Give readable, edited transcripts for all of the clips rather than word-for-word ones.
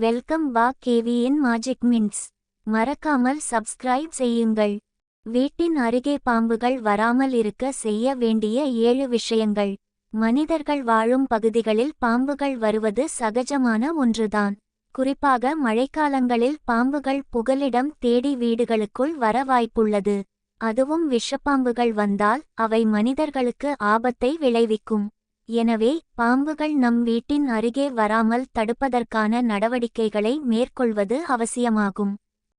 Welcome back கேவியின் magic mints. மறக்காமல் subscribe செய்யுங்கள். வீட்டின் அருகே பாம்புகள் வராமல் இருக்க செய்ய வேண்டிய 7 விஷயங்கள். மனிதர்கள் வாழும் பகுதிகளில் பாம்புகள் வருவது சகஜமான ஒன்றுதான். குறிப்பாக மழைக்காலங்களில் பாம்புகள் புகலிடம் தேடி வீடுகளுக்குள் வர வாய்ப்புள்ளது. அதுவும் விஷப்பாம்புகள் வந்தால் அவை மனிதர்களுக்கு ஆபத்தை விளைவிக்கும். எனவே பாம்புகள் நம் வீட்டின் அருகே வராமல் தடுப்பதற்கான நடவடிக்கைகளை மேற்கொள்வது அவசியமாகும்.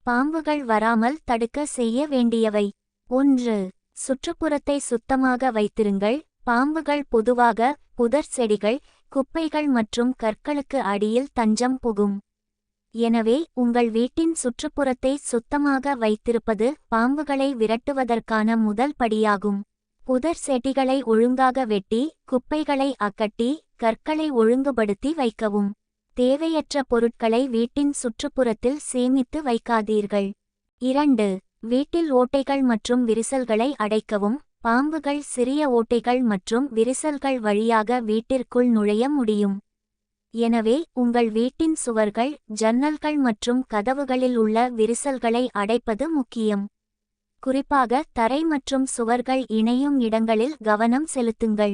பாம்புகள் வராமல் தடுக்க செய்ய வேண்டியவை: 1. சுற்றுப்புறத்தை சுத்தமாக வைத்திருங்கள். பாம்புகள் பொதுவாக புதர், செடிகள், குப்பைகள் மற்றும் கற்களுக்கு அடியில் தஞ்சம் புகும். எனவே உங்கள் வீட்டின் சுற்றுப்புறத்தை சுத்தமாக வைத்திருப்பது பாம்புகளை விரட்டுவதற்கான முதல் படியாகும். புதர், செடிகளை ஒழுங்காக வெட்டி, குப்பைகளை அகற்றி, கற்களை ஒழுங்குபடுத்தி வைக்கவும். தேவையற்ற பொருட்களை வீட்டின் சுற்றுப்புறத்தில் சேமித்து வைக்காதீர்கள். 2. வீட்டில் ஓட்டைகள் மற்றும் விரிசல்களை அடைக்கவும். பாம்புகள் சிறிய ஓட்டைகள் மற்றும் விரிசல்கள் வழியாக வீட்டிற்குள் நுழைய முடியும். எனவே உங்கள் வீட்டின் சுவர்கள், ஜன்னல்கள் மற்றும் கதவுகளில் உள்ள விரிசல்களை அடைப்பது முக்கியம். குறிப்பாக தரை மற்றும் சுவர்கள் இணையும் இடங்களில் கவனம் செலுத்துங்கள்.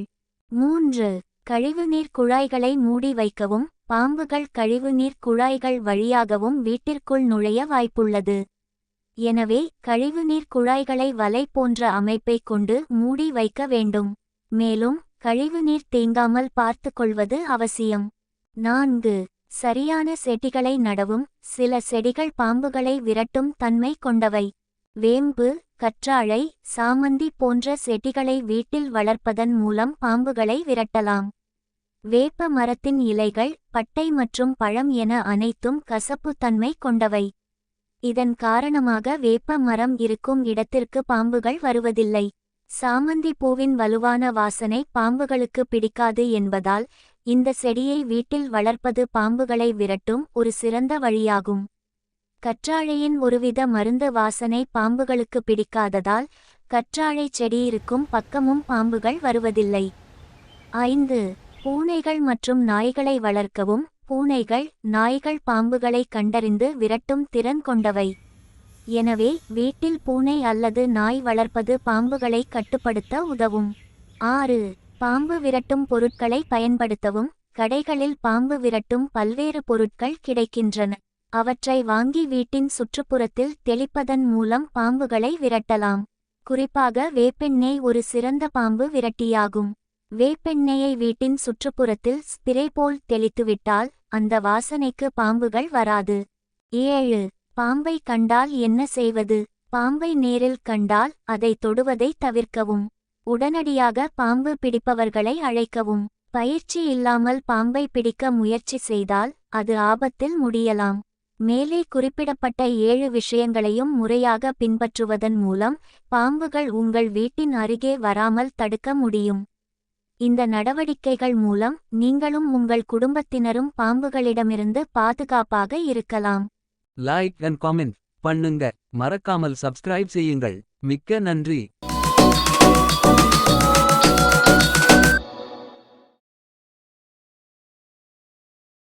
3. கழிவுநீர் குழாய்களை மூடி வைக்கவும். பாம்புகள் கழிவுநீர் குழாய்கள் வழியாகவும் வீட்டிற்குள் நுழைய வாய்ப்புள்ளது. எனவே கழிவுநீர் குழாய்களை வலை போன்ற அமைப்பை கொண்டு மூடி வைக்க வேண்டும். மேலும் கழிவுநீர் தேங்காமல் பார்த்துக்கொள்வது அவசியம். 4. சரியான செடிகளை நடவும். சில செடிகள் பாம்புகளை விரட்டும் தன்மை கொண்டவை. வேம்பு, கற்றாழை, சாமந்தி போன்ற செடிகளை வீட்டில் வளர்ப்பதன் மூலம் பாம்புகளை விரட்டலாம். வேப்ப மரத்தின் இலைகள், பட்டை மற்றும் பழம் என அனைத்தும் கசப்பு தன்மை கொண்டவை. இதன் காரணமாக வேப்ப மரம் இருக்கும் இடத்திற்கு பாம்புகள் வருவதில்லை. சாமந்தி பூவின் வலுவான வாசனை பாம்புகளுக்கு பிடிக்காது என்பதால் இந்த செடியை வீட்டில் வளர்ப்பது பாம்புகளை விரட்டும் ஒரு சிறந்த வழியாகும். கற்றாழையின் ஒருவித மருந்து வாசனை பாம்புகளுக்கு பிடிக்காததால் கற்றாழை செடி இருக்கும் பக்கமும் பாம்புகள் வருவதில்லை. 5. பூனைகள் மற்றும் நாய்களை வளர்க்கவும். பூனைகள், நாய்கள் பாம்புகளை கண்டறிந்து விரட்டும் திறன் கொண்டவை. எனவே வீட்டில் பூனை அல்லது நாய் வளர்ப்பது பாம்புகளை கட்டுப்படுத்த உதவும். 6. பாம்பு விரட்டும் பொருட்களை பயன்படுத்தவும். கடைகளில் பாம்பு விரட்டும் பல்வேறு பொருட்கள் கிடைக்கின்றன. அவற்றை வாங்கி வீட்டின் சுற்றுப்புறத்தில் தெளிப்பதன் மூலம் பாம்புகளை விரட்டலாம். குறிப்பாக வேப்பெண்ணெய் ஒரு சிறந்த பாம்பு விரட்டியாகும். வேப்பெண்ணெயை வீட்டின் சுற்றுப்புறத்தில் ஸ்பிரே போல் தெளித்துவிட்டால் அந்த வாசனைக்கு பாம்புகள் வராது. 7. பாம்பை கண்டால் என்ன செய்வது? பாம்பை நேரில் கண்டால் அதை தொடுவதை தவிர்க்கவும். உடனடியாக பாம்பு பிடிப்பவர்களை அழைக்கவும். பயிற்சி இல்லாமல் பாம்பை பிடிக்க முயற்சி செய்தால் அது ஆபத்தில் முடியலாம். மேலே குறிப்பிடப்பட்ட 7 விஷயங்களையும் முறையாக பின்பற்றுவதன் மூலம் பாம்புகள் உங்கள் வீட்டின் அருகே வராமல் தடுக்க முடியும். இந்த நடவடிக்கைகள் மூலம் நீங்களும் உங்கள் குடும்பத்தினரும் பாம்புகளிடமிருந்து பாதுகாப்பாக இருக்கலாம். லைக் அண்ட் காமெண்ட் பண்ணுங்க. மறக்காமல் சப்ஸ்கிரைப் செய்யுங்கள். மிக்க நன்றி.